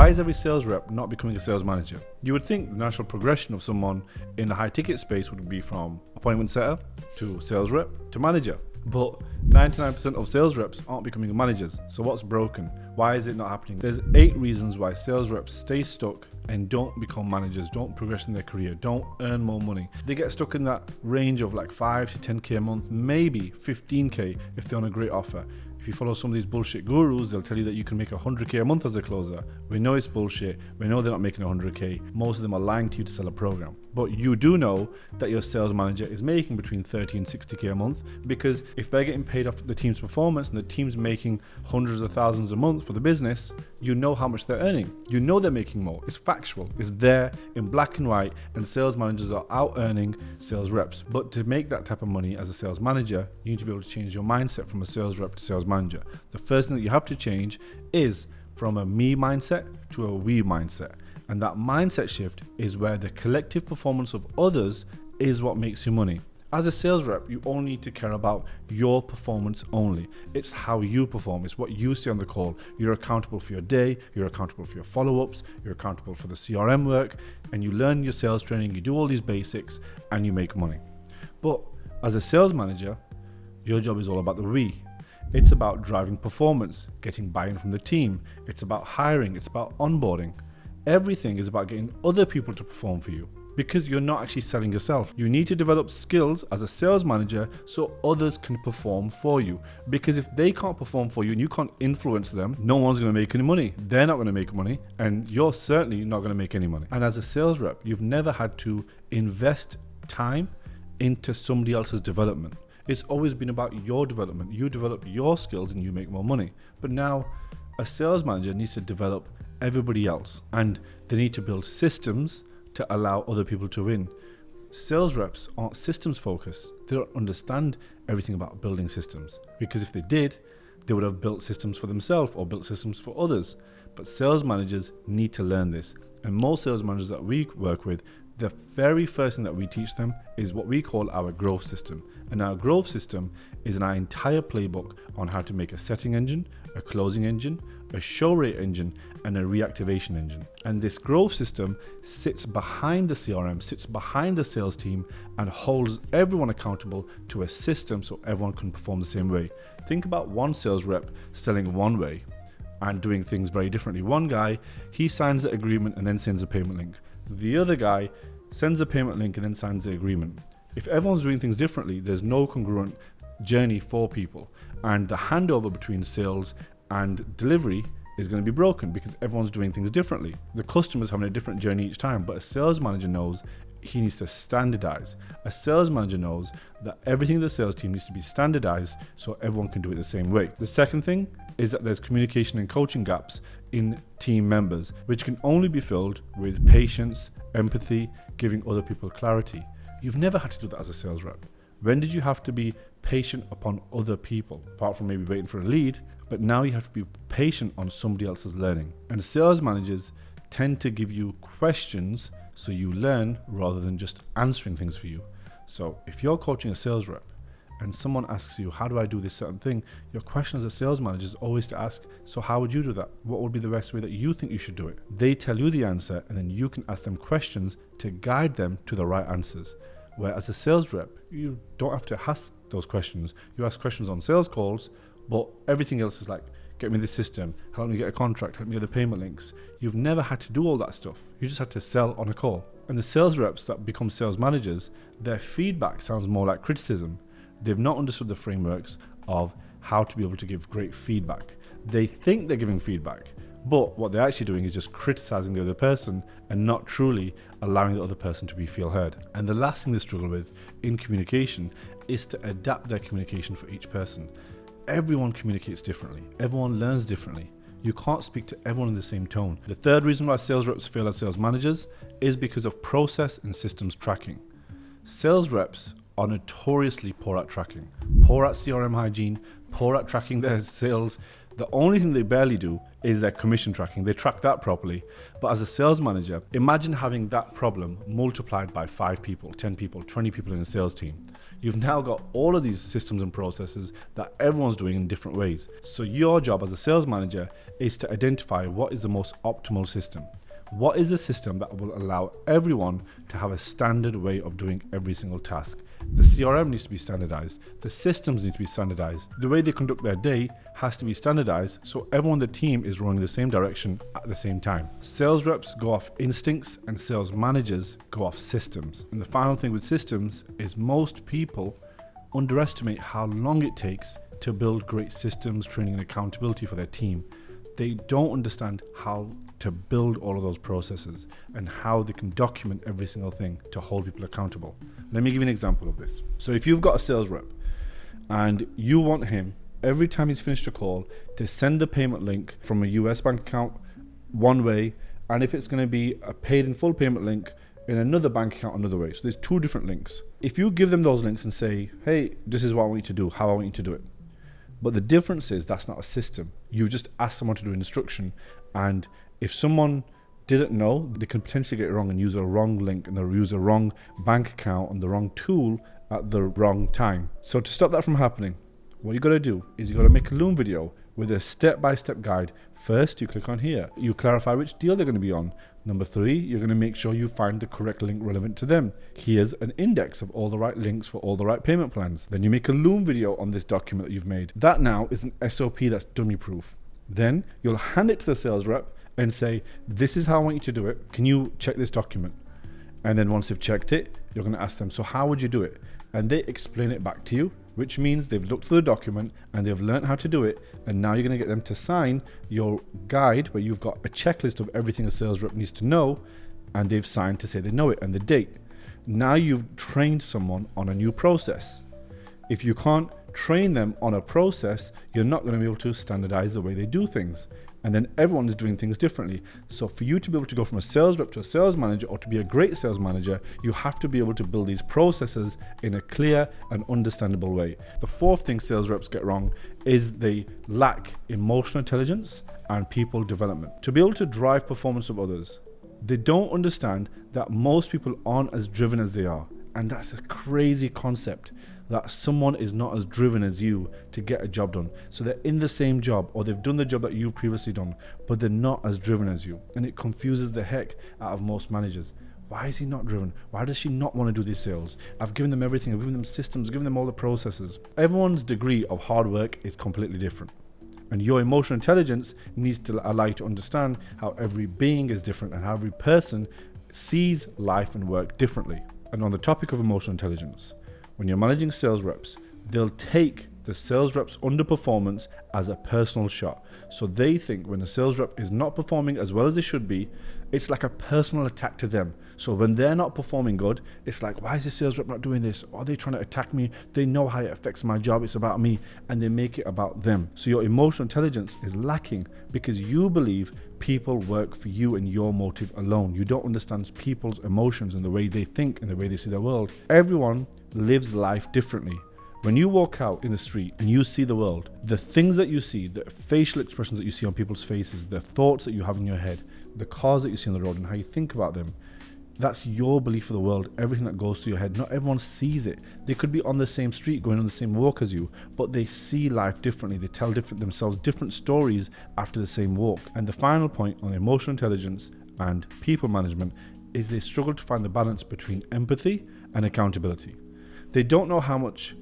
Why is every sales rep not becoming a sales manager? You would think the natural progression of someone in the high ticket space would be from appointment setter to sales rep to manager. But 99% of sales reps aren't becoming managers. So what's broken? Why is it not happening? There's 8 reasons why sales reps stay stuck and don't become managers, don't progress in their career, don't earn more money. They get stuck in that range of like 5 to 10k a month, maybe 15k if they're on a great offer. If you follow some of these bullshit gurus, they'll tell you that you can make 100k a month as a closer. We know it's bullshit. We know they're not making 100k. Most of them are lying to you to sell a program. But you do know that your sales manager is making between 30 and 60k a month, because if they're getting paid off the team's performance and the team's making hundreds of thousands a month for the business, you know how much they're earning. You know they're making more. It's factual. It's there in black and white, and sales managers are out earning sales reps. But to make that type of money as a sales manager, you need to be able to change your mindset from a sales rep to sales manager. The first thing that you have to change is from a me mindset to a we mindset. And that mindset shift is where the collective performance of others is what makes you money. As a sales rep, you only need to care about your performance only. It's how you perform. It's what you say on the call. You're accountable for your day. You're accountable for your follow-ups. You're accountable for the CRM work. And you learn your sales training. You do all these basics and you make money. But as a sales manager, your job is all about the we. It's about driving performance, getting buy-in from the team. It's about hiring. It's about onboarding. Everything is about getting other people to perform for you, because you're not actually selling yourself. You need to develop skills as a sales manager so others can perform for you. Because if they can't perform for you and you can't influence them, no one's going to make any money. They're not going to make money, and you're certainly not going to make any money. And as a sales rep, you've never had to invest time into somebody else's development. It's always been about your development. You develop your skills and you make more money. But now a sales manager needs to develop everybody else, and they need to build systems to allow other people to win. Sales reps aren't systems focused. They don't understand everything about building systems, because if they did, they would have built systems for themselves or built systems for others. But sales managers need to learn this. And most sales managers that we work with, the very first thing that we teach them is what we call our growth system. And our growth system is our entire playbook on how to make a setting engine, a closing engine, a show rate engine, and a reactivation engine. And this growth system sits behind the CRM, sits behind the sales team, and holds everyone accountable to a system so everyone can perform the same way. Think about one sales rep selling one way and doing things very differently. One guy, he signs the agreement and then sends a payment link. The other guy sends a payment link and then signs the agreement. If everyone's doing things differently, there's no congruent journey for people. And the handover between sales and delivery is going to be broken because everyone's doing things differently. The customer's having a different journey each time, but a sales manager knows he needs to standardize. A sales manager knows that everything in the sales team needs to be standardized so everyone can do it the same way. The second thing is that there's communication and coaching gaps in team members, which can only be filled with patience, empathy, giving other people clarity. You've never had to do that as a sales rep. When did you have to be patient upon other people, apart from maybe waiting for a lead? But now you have to be patient on somebody else's learning. And sales managers tend to give you questions so you learn rather than just answering things for you. So if you're coaching a sales rep and someone asks you, how do I do this certain thing? Your question as a sales manager is always to ask, so how would you do that? What would be the best way that you think you should do it? They tell you the answer, and then you can ask them questions to guide them to the right answers. Where as a sales rep, you don't have to ask those questions. You ask questions on sales calls, but everything else is like, get me the system, help me get a contract, help me get the payment links. You've never had to do all that stuff. You just had to sell on a call. And the sales reps that become sales managers, their feedback sounds more like criticism. They've not understood the frameworks of how to be able to give great feedback. They think they're giving feedback, but what they're actually doing is just criticizing the other person and not truly allowing the other person to feel heard. And the last thing they struggle with in communication is to adapt their communication for each person. Everyone communicates differently. Everyone learns differently. You can't speak to everyone in the same tone. The third reason why sales reps fail as sales managers is because of process and systems tracking. Sales reps are notoriously poor at tracking, poor at CRM hygiene, poor at tracking their sales The only thing they barely do is their commission tracking. They track that properly. But as a sales manager, imagine having that problem multiplied by 5 people, 10 people, 20 people in a sales team. You've now got all of these systems and processes that everyone's doing in different ways. So your job as a sales manager is to identify what is the most optimal system. What is a system that will allow everyone to have a standard way of doing every single task? The CRM needs to be standardized. The systems need to be standardized. The way they conduct their day has to be standardized so everyone on the team is rowing in the same direction at the same time. Sales reps go off instincts and sales managers go off systems. And the final thing with systems is most people underestimate how long it takes to build great systems, training and accountability for their team. They don't understand how to build all of those processes and how they can document every single thing to hold people accountable. Let me give you an example of this. So if you've got a sales rep and you want him, every time he's finished a call, to send the payment link from a US bank account one way, and if it's going to be a paid in full payment link in another bank account another way. So there's 2 different links. If you give them those links and say, hey, this is what I want you to do, how I want you to do it. But the difference is that's not a system. You just ask someone to do an instruction, and if someone didn't know, they can potentially get it wrong and use a wrong link, and they'll use a wrong bank account and the wrong tool at the wrong time. So to stop that from happening, what you got to do is you got to make a Loom video with a step-by-step guide. First, you click on here. You clarify which deal they're going to be on. Number 3, you're going to make sure you find the correct link relevant to them. Here's an index of all the right links for all the right payment plans. Then you make a Loom video on this document that you've made. That now is an SOP that's dummy-proof. Then you'll hand it to the sales rep and say, this is how I want you to do it. Can you check this document? And then once they've checked it, you're going to ask them, so how would you do it? And they explain it back to you, which means they've looked through the document and they've learned how to do it. And now you're going to get them to sign your guide where you've got a checklist of everything a sales rep needs to know, and they've signed to say they know it and the date. Now you've trained someone on a new process. If you can't train them on a process, you're not going to be able to standardize the way they do things. And then everyone is doing things differently. So for you to be able to go from a sales rep to a sales manager, or to be a great sales manager, you have to be able to build these processes in a clear and understandable way. The 4th thing sales reps get wrong is they lack emotional intelligence and people development. To be able to drive performance of others, they don't understand that most people aren't as driven as they are. And that's a crazy concept, that someone is not as driven as you to get a job done. So they're in the same job, or they've done the job that you've previously done, but they're not as driven as you. And it confuses the heck out of most managers. Why is he not driven? Why does she not want to do these sales? I've given them everything. I've given them systems, I've given them all the processes. Everyone's degree of hard work is completely different. And your emotional intelligence needs to allow you to understand how every being is different and how every person sees life and work differently. And on the topic of emotional intelligence, when you're managing sales reps, they'll take the sales rep's underperformance as a personal shot. So they think when a sales rep is not performing as well as they should be, it's like a personal attack to them. So when they're not performing good, it's like, why is this sales rep not doing this? Are they trying to attack me? They know how it affects my job. It's about me. And they make it about them. So your emotional intelligence is lacking because you believe people work for you and your motive alone. You don't understand people's emotions and the way they think and the way they see the world. Everyone lives life differently. When you walk out in the street and you see the world, the things that you see, the facial expressions that you see on people's faces, the thoughts that you have in your head, the cars that you see on the road and how you think about them, that's your belief of the world, everything that goes through your head. Not everyone sees it. They could be on the same street, going on the same walk as you, but they see life differently. They tell themselves different stories after the same walk. And the final point on emotional intelligence and people management is they struggle to find the balance between empathy and accountability. They don't know how much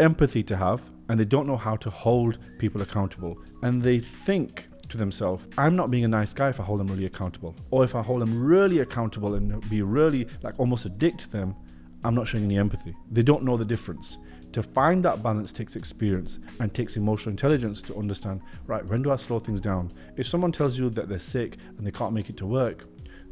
empathy to have, and they don't know how to hold people accountable. And they think to themselves, I'm not being a nice guy if I hold them really accountable. Or if I hold them really accountable and be really like almost a dick to them, I'm not showing any empathy. They don't know the difference. To find that balance takes experience and takes emotional intelligence to understand, right, when do I slow things down? If someone tells you that they're sick and they can't make it to work,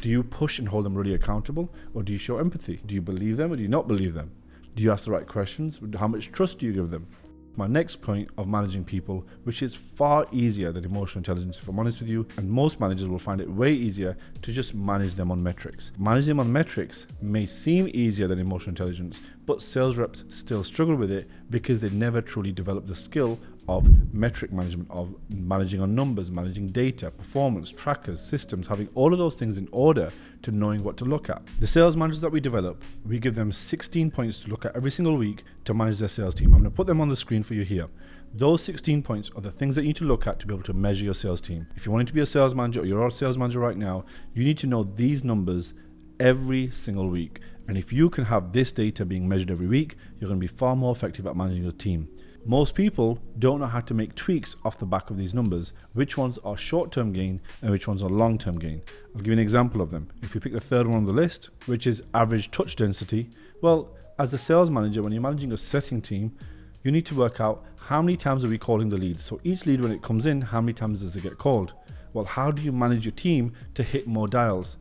do you push and hold them really accountable, or do you show empathy? Do you believe them or do you not believe them? Do you ask the right questions? How much trust do you give them? My next point of managing people, which is far easier than emotional intelligence, if I'm honest with you, and most managers will find it way easier to just manage them on metrics. Managing them on metrics may seem easier than emotional intelligence, but sales reps still struggle with it because they never truly develop the skill of metric management, of managing on numbers, managing data, performance, trackers, systems, having all of those things in order to knowing what to look at. The sales managers that we develop, we give them 16 points to look at every single week to manage their sales team. I'm going to put them on the screen for you here. Those 16 points are the things that you need to look at to be able to measure your sales team. If you want to be a sales manager or you're a sales manager right now, you need to know these numbers every single week. And if you can have this data being measured every week, you're going to be far more effective at managing your team. Most people don't know how to make tweaks off the back of these numbers, which ones are short-term gain and which ones are long-term gain. I'll give you an example of them. If you pick the third one on the list, which is average touch density, well, as a sales manager, when you're managing a setting team, you need to work out how many times are we calling the leads. So each lead, when it comes in, how many times does it get called? Well, how do you manage your team to hit more dials?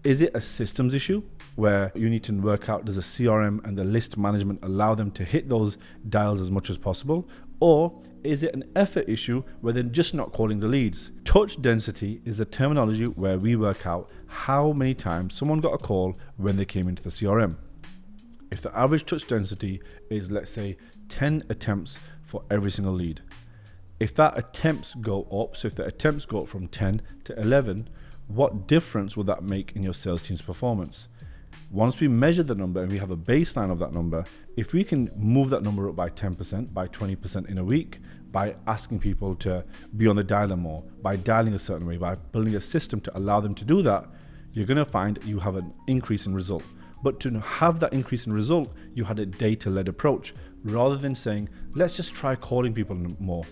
Is it a systems issue where you need to work out, does the CRM and the list management allow them to hit those dials as much as possible? Or is it an effort issue where they're just not calling the leads? Touch density is a terminology where we work out how many times someone got a call when they came into the CRM. If the average touch density is, let's say, 10 attempts for every single lead, if that attempts go up, so if the attempts go up from 10 to 11, what difference will that make in your sales team's performance? Once we measure the number and we have a baseline of that number, if we can move that number up by 10%, by 20% in a week, by asking people to be on the dialer more, by dialing a certain way, by building a system to allow them to do that, you're going to find you have an increase in result. But to have that increase in result, you had a data-led approach rather than saying, let's just try calling people more.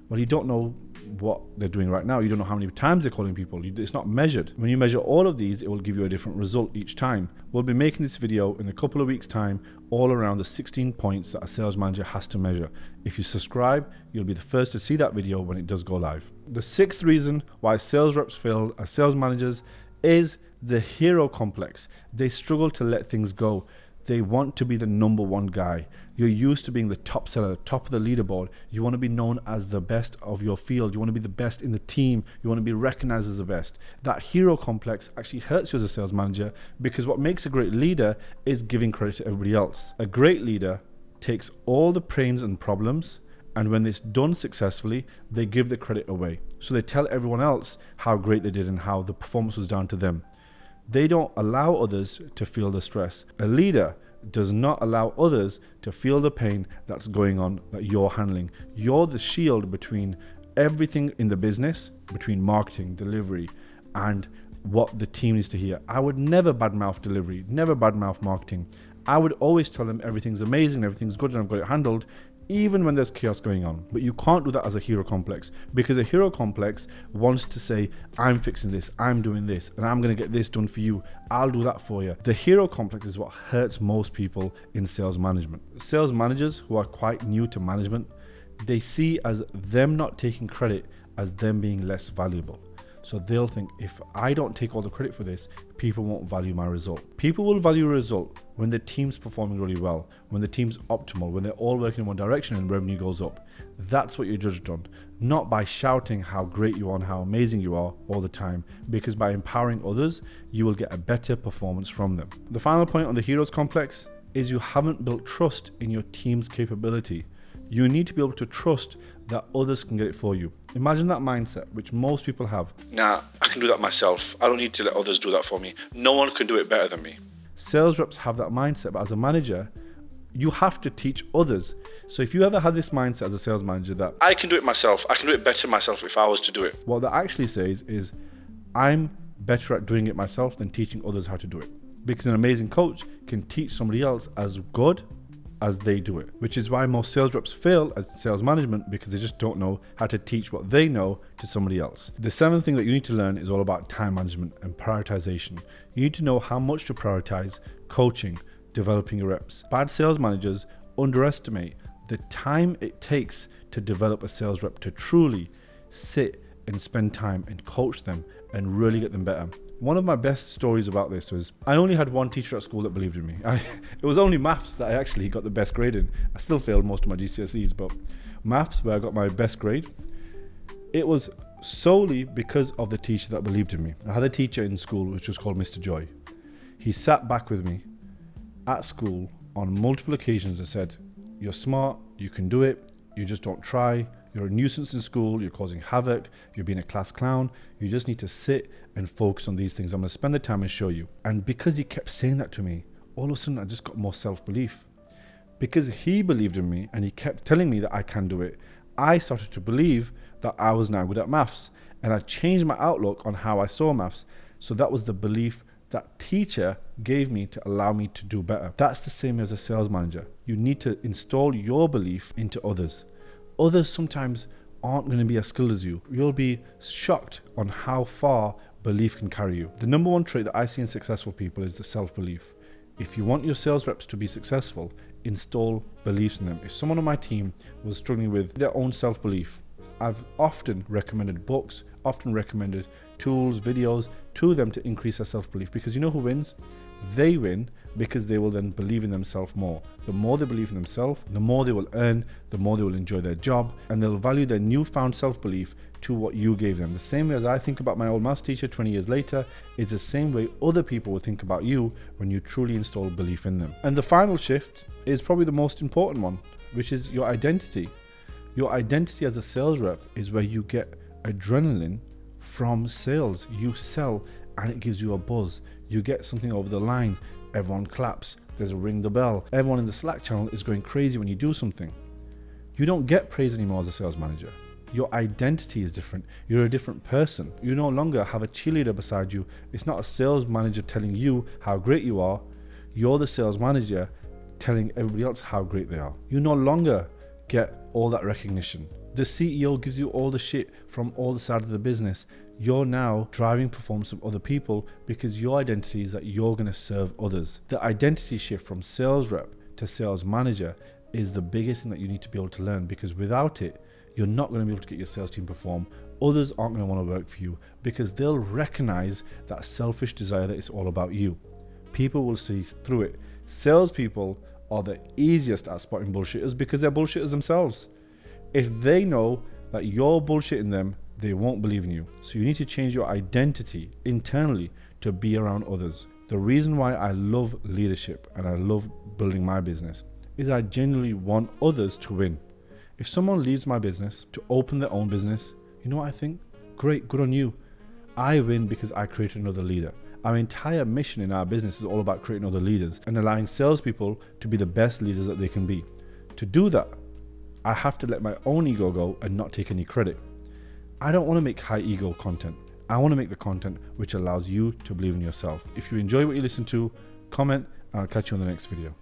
Well, you don't know what they're doing right now. You don't know how many times they're calling people. It's not measured. When you measure all of these, it will give you a different result each time. We'll be making this video in a couple of weeks' time, all around the 16 points that a sales manager has to measure. If you subscribe, you'll be the first to see that video when it does go live. The sixth reason why sales reps fail as sales managers is the hero complex. They struggle to let things go. They want to be the number one guy. You're used to being the top seller, top of the leaderboard. You want to be known as the best of your field. You want to be the best in the team. You want to be recognized as the best. That hero complex actually hurts you as a sales manager, because what makes a great leader is giving credit to everybody else. A great leader takes all the pains and problems, and when it's done successfully, they give the credit away. So they tell everyone else how great they did and how the performance was down to them. They don't allow others to feel the stress. A leader does not allow others to feel the pain that's going on that you're handling. You're the shield between everything in the business, between marketing, delivery, and what the team needs to hear. I would never badmouth delivery, never badmouth marketing. I would always tell them everything's amazing, everything's good, and I've got it handled, even when there's chaos going on. But you can't do that as a hero complex, because a hero complex wants to say, I'm fixing this, I'm doing this, and I'm going to get this done for you. I'll do that for you. The hero complex is what hurts most people in sales management. Sales managers who are quite new to management, they see as them not taking credit as them being less valuable. So they'll think, if I don't take all the credit for this, people won't value my result. People will value a result when the team's performing really well, when the team's optimal, when they're all working in one direction and revenue goes up. That's what you're judged on, not by shouting how great you are and how amazing you are all the time, because by empowering others, you will get a better performance from them. The final point on the heroes complex is you haven't built trust in your team's capability. You need to be able to trust that others can get it for you. Imagine that mindset, which most people have. Nah, I can do that myself. I don't need to let others do that for me. No one can do it better than me. Sales reps have that mindset, but as a manager, you have to teach others. So if you ever had this mindset as a sales manager that I can do it myself, I can do it better myself if I was to do it. What that actually says is, I'm better at doing it myself than teaching others how to do it. Because an amazing coach can teach somebody else as good as they do it, which is why most sales reps fail at sales management, because they just don't know how to teach what they know to somebody else. The seventh thing that you need to learn is all about time management and prioritization. You need to know how much to prioritize coaching, developing your reps. Bad sales managers underestimate the time it takes to develop a sales rep to truly sit and spend time and coach them and really get them better. One of my best stories about this was, I only had one teacher at school that believed in me. It was only maths that I actually got the best grade in. I still failed most of my GCSEs, but maths, where I got my best grade, it was solely because of the teacher that believed in me. I had a teacher in school which was called Mr. Joy. He sat back with me at school on multiple occasions and said, you're smart, you can do it, you just don't try, You're a nuisance in school, you're causing havoc, you're being a class clown. You just need to sit and focus on these things. I'm going to spend the time and show you. And because he kept saying that to me, all of a sudden I just got more self-belief. Because he believed in me and he kept telling me that I can do it, I started to believe that I was now good at maths. And I changed my outlook on how I saw maths. So that was the belief that teacher gave me to allow me to do better. That's the same as a sales manager. You need to install your belief into others. Others sometimes aren't going to be as skilled as you. You'll be shocked on how far belief can carry you. The number one trait that I see in successful people is the self-belief. If you want your sales reps to be successful, install beliefs in them. If someone on my team was struggling with their own self-belief, I've often recommended books, often recommended tools, videos to them to increase their self-belief. Because you know who wins? They win because they will then believe in themselves more. The more they believe in themselves, the more they will earn, the more they will enjoy their job, and they'll value their newfound self-belief to what you gave them. The same way as I think about my old maths teacher 20 years later, is the same way other people will think about you when you truly install belief in them. And the final shift is probably the most important one, which is your identity. Your identity as a sales rep is where you get adrenaline from sales. You sell and it gives you a buzz. You get something over the line. Everyone claps. There's a ring the bell. Everyone in the Slack channel is going crazy when you do something. You don't get praise anymore as a sales manager. Your identity is different. You're a different person. You no longer have a cheerleader beside you. It's not a sales manager telling you how great you are. You're the sales manager telling everybody else how great they are. You no longer get all that recognition. The CEO gives you all the shit from all the sides of the business. You're now driving performance of other people because your identity is that you're going to serve others. The identity shift from sales rep to sales manager is the biggest thing that you need to be able to learn, because without it, you're not going to be able to get your sales team perform. Others aren't going to want to work for you because they'll recognize that selfish desire that it's all about you. People will see through it. Salespeople are the easiest at spotting bullshitters because they're bullshitters themselves. If they know that you're bullshitting them, they won't believe in you. So you need to change your identity internally to be around others. The reason why I love leadership and I love building my business is I genuinely want others to win. If someone leaves my business to open their own business, you know what I think? Great, good on you. I win because I created another leader. Our entire mission in our business is all about creating other leaders and allowing salespeople to be the best leaders that they can be. To do that, I have to let my own ego go and not take any credit. I don't want to make high ego content. I want to make the content which allows you to believe in yourself. If you enjoy what you listen to, comment, and I'll catch you on the next video.